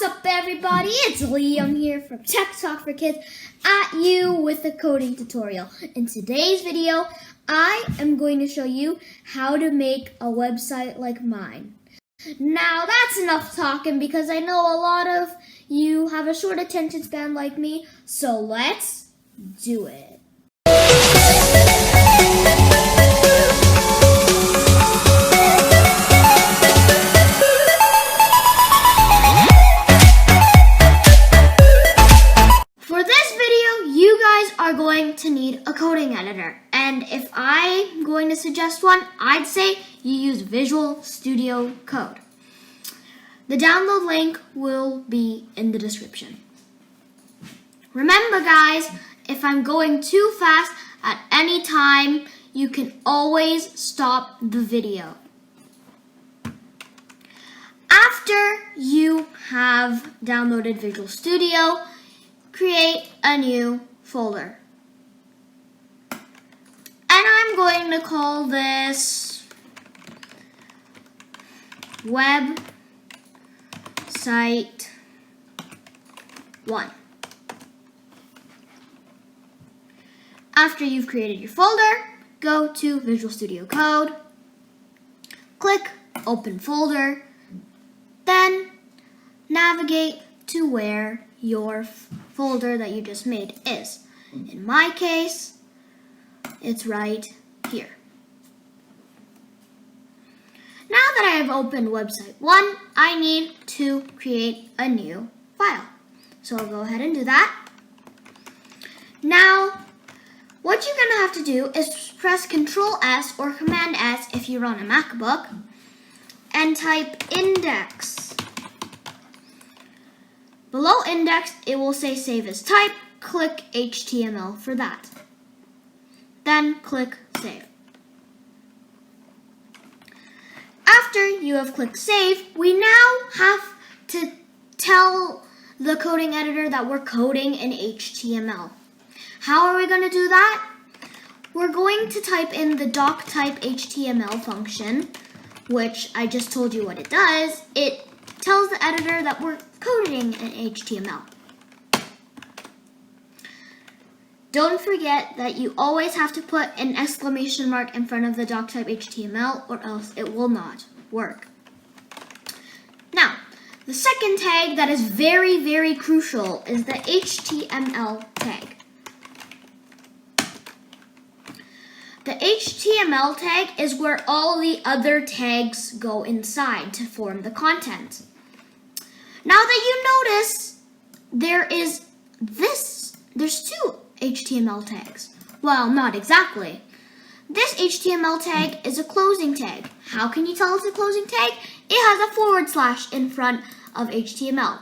up, everybody? It's Liam here from Tech Talk for Kids at you with a coding tutorial. In today's video, I am going to show you how to make a website like mine. Now, that's enough talking because I know a lot of you have a short attention span like me, so let's do it. For this video, you guys are going to need a coding editor. And if I'm going to suggest one, I'd say you use Visual Studio Code. The download link will be in the description. Remember guys, if I'm going too fast at any time, you can always stop the video. After you have downloaded Visual Studio, create a new folder. And I'm going to call this Website 1. After you've created your folder, go to Visual Studio Code, click Open Folder, then navigate to where your folder that you just made is. In my case, it's right here. Now that I have opened Website 1, I need to create a new file. So I'll go ahead and do that. Now, what you're going to have to do is press Ctrl S or Command S if you're on a MacBook and type index. Below index, it will say save as type. Click HTML for that. Then click save. After you have clicked save, we now have to tell the coding editor that we're coding in HTML. How are we going to do that? We're going to type in the doctype HTML function, which I just told you what it does. It tells the editor that we're coding in HTML. Don't forget that you always have to put an exclamation mark in front of the doctype HTML or else it will not work. Now, the second tag that is very, very crucial is the HTML tag. The HTML tag is where all the other tags go inside to form the content. Now that you notice, there's two HTML tags. Well, not exactly. This HTML tag is a closing tag. How can you tell it's a closing tag? It has a / in front of HTML.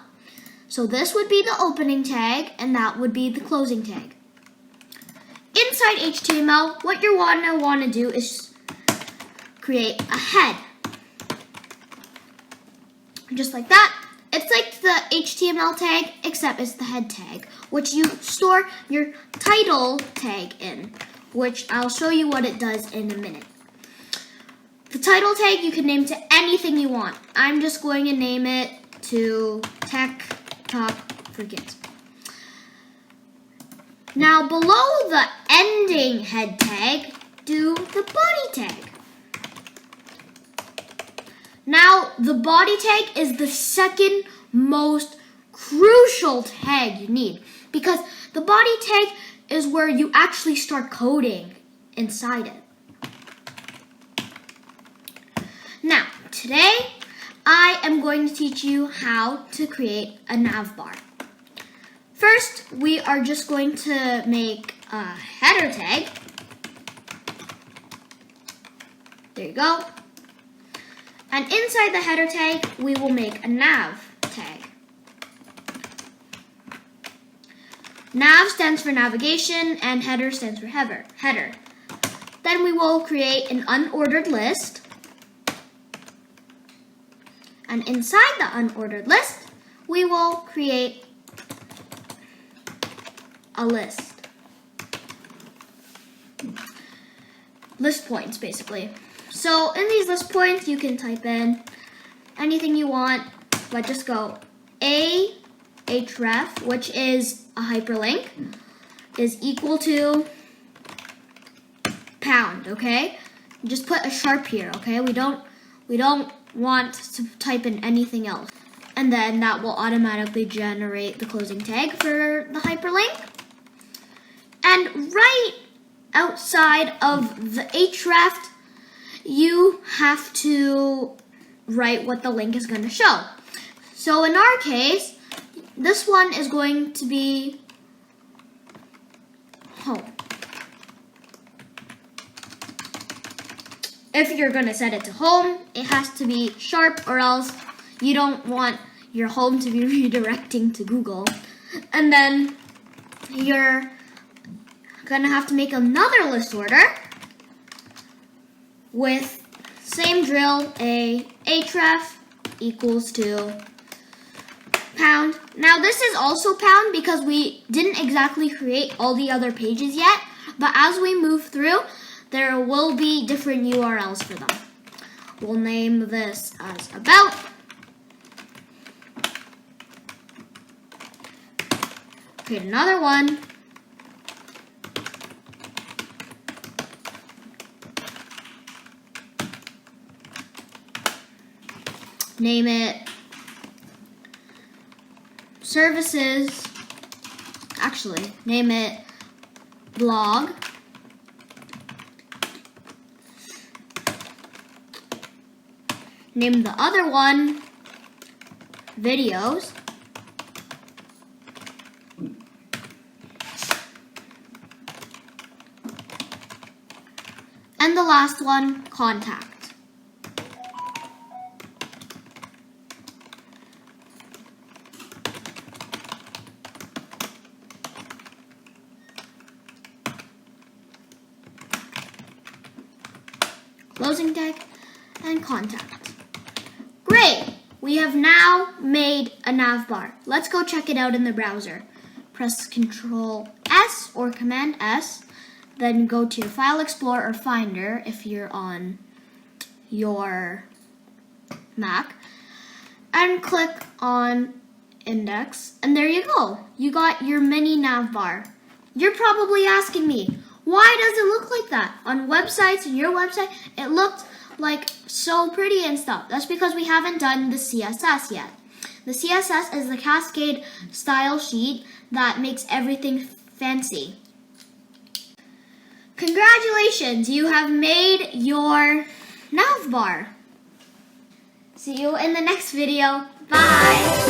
So this would be the opening tag and that would be the closing tag. Inside HTML, what you're gonna want to do is create a head. Just like that. It's like the HTML tag, except it's the head tag, which you store your title tag in, which I'll show you what it does in a minute. The title tag you can name to anything you want. I'm just going to name it to Tech Talk for Kids. Now below the ending head tag, do the body tag. Now, the body tag is the second most crucial tag you need because the body tag is where you actually start coding inside it. Now, today, I am going to teach you how to create a nav bar. First, we are just going to make a header tag. There you go. And inside the header tag, we will make a nav tag. Nav stands for navigation and header stands for header. Then we will create an unordered list. And inside the unordered list, we will create a list. List points, basically. So in these list points, you can type in anything you want, but just go ahref, which is a hyperlink, is equal to pound, okay? Just put a sharp here, okay? We don't want to type in anything else. And then that will automatically generate the closing tag for the hyperlink. And right outside of the href, you have to write what the link is going to show. So in our case, this one is going to be home. If you're going to set it to home, it has to be sharp, or else you don't want your home to be redirecting to Google. And then you're going to have to make another list order with same drill, ahref equals to pound. Now this is also pound because we didn't exactly create all the other pages yet, but as we move through, there will be different URLs for them. We'll name this as about. Create another one. Name it services. Actually, name it blog. Name the other one videos. And the last one, contact. Closing tag and contact. Great! We have now made a nav bar. Let's go check it out in the browser. Press Ctrl S or Command S, then go to your File Explorer or Finder if you're on your Mac, and click on Index, and there you go. You got your mini nav bar. You're probably asking me, why does it look like that? On websites, your website, it looked like so pretty and stuff. That's because we haven't done the CSS yet. The CSS is the Cascade style sheet that makes everything fancy. Congratulations, you have made your nav bar. See you in the next video. Bye.